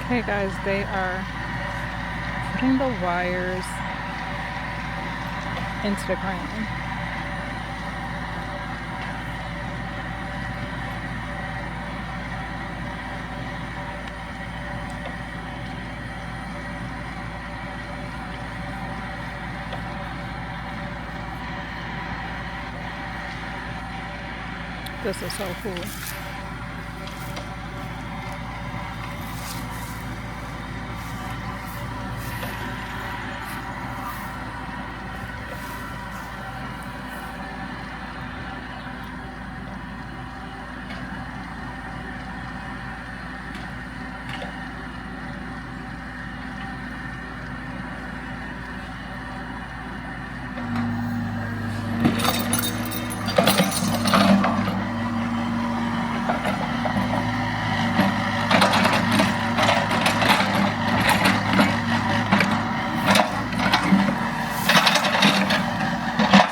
Hey guys, they are putting the wires into the ground. This is so cool.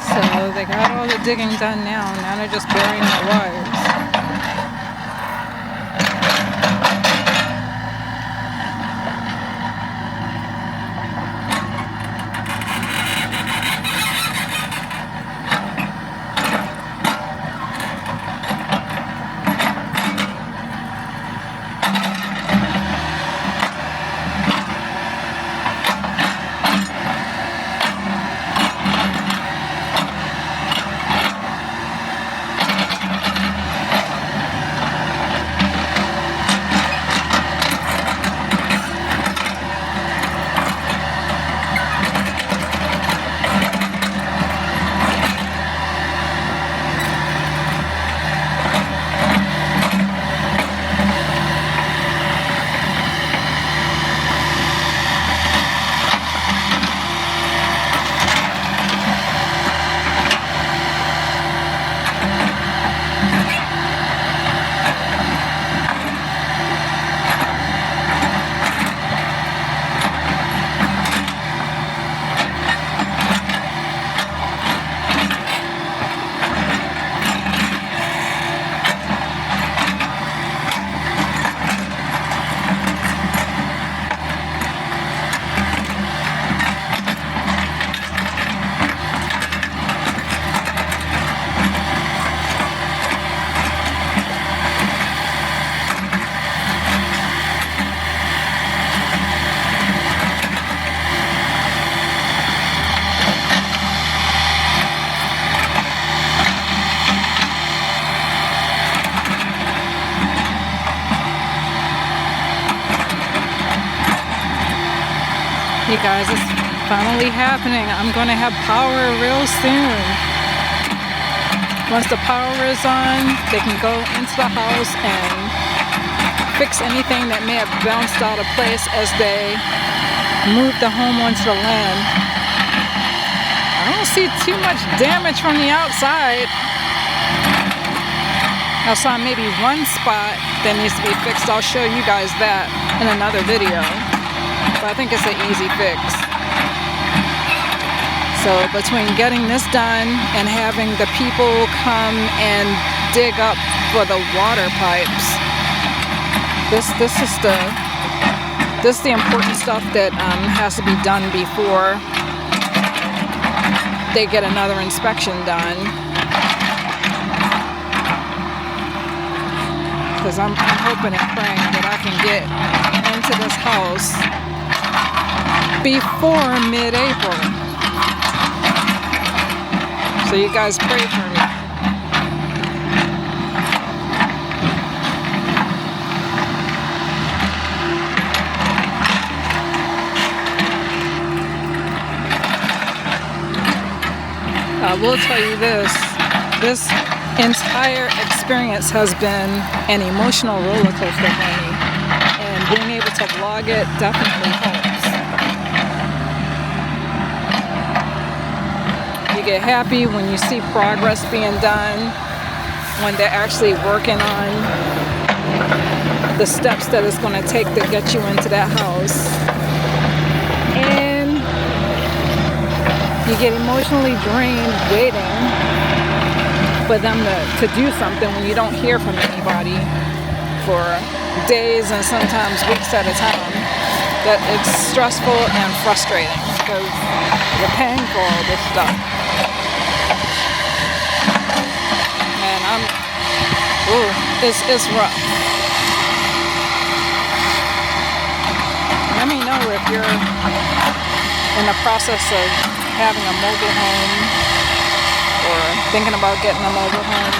So they got all the digging done now. Now they're just burying the wires. Hey guys, it's finally happening. I'm going to have power real soon. Once the power is on, they can go into the house and fix anything that may have bounced out of place as they move the home onto the land. I don't see too much damage from the outside. I saw maybe one spot that needs to be fixed. I'll show you guys that in another video. But I think it's an easy fix. So between getting this done and having the people come and dig up for the water pipes, this is the important stuff that has to be done before they get another inspection done. Because I'm hoping and praying that I can get into this house before mid-April. So you guys pray for me. I will tell you this entire experience has been an emotional roller coaster for me, and being able to vlog it definitely helps. You get happy when you see progress being done, when they're actually working on the steps that it's going to take to get you into that house. And you get emotionally drained waiting for them to do something when you don't hear from anybody for days and sometimes weeks at a time, that it's stressful and frustrating because you're paying for all this stuff. And it's rough. Let me know if you're in the process of having a mobile home or thinking about getting a mobile home.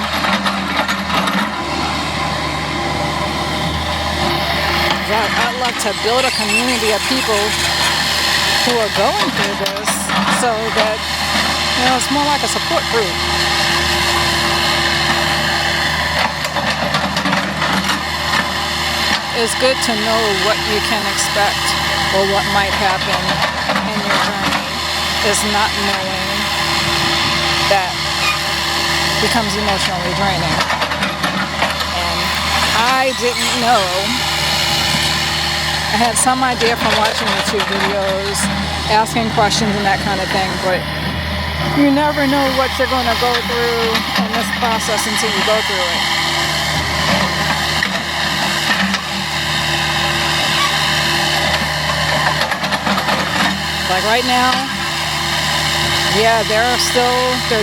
I'd love to build a community of people who are going through this so that, it's more like a support group. It's good to know what you can expect or what might happen in your journey. Is not knowing that becomes emotionally draining. And I didn't know. I had some idea from watching YouTube videos, asking questions and that kind of thing, but you never know what you're going to go through in this process until you go through it. Like right now, yeah, they're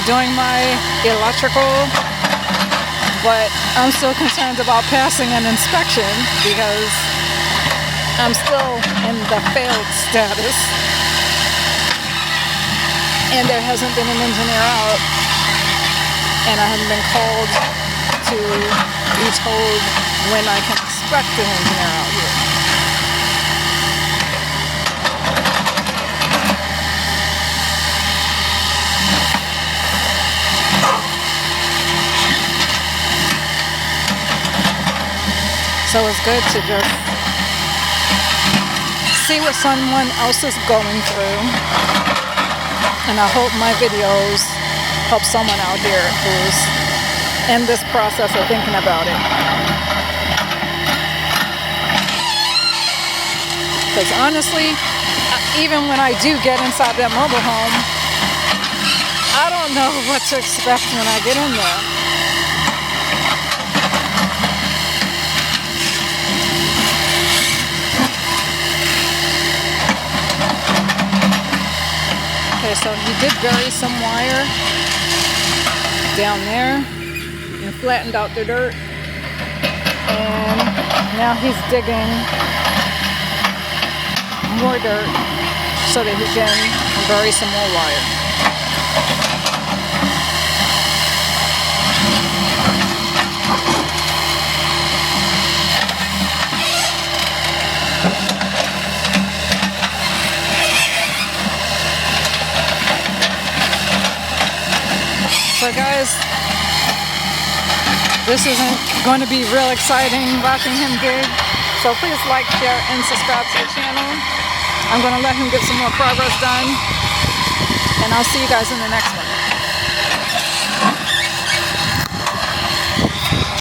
doing my electrical, but I'm still concerned about passing an inspection because I'm still in the failed status, and there hasn't been an engineer out, and I haven't been called to be told when I can expect an engineer out here. So it's good to just see what someone else is going through, and I hope my videos help someone out here who's in this process of thinking about it. Because honestly, even when I do get inside that mobile home, I don't know what to expect when I get in there. Okay, so he did bury some wire down there and flattened out the dirt, and now he's digging more dirt so that he can bury some more wire. So guys, this isn't going to be real exciting watching him dig. So please like, share, and subscribe to the channel. I'm going to let him get some more progress done. And I'll see you guys in the next one.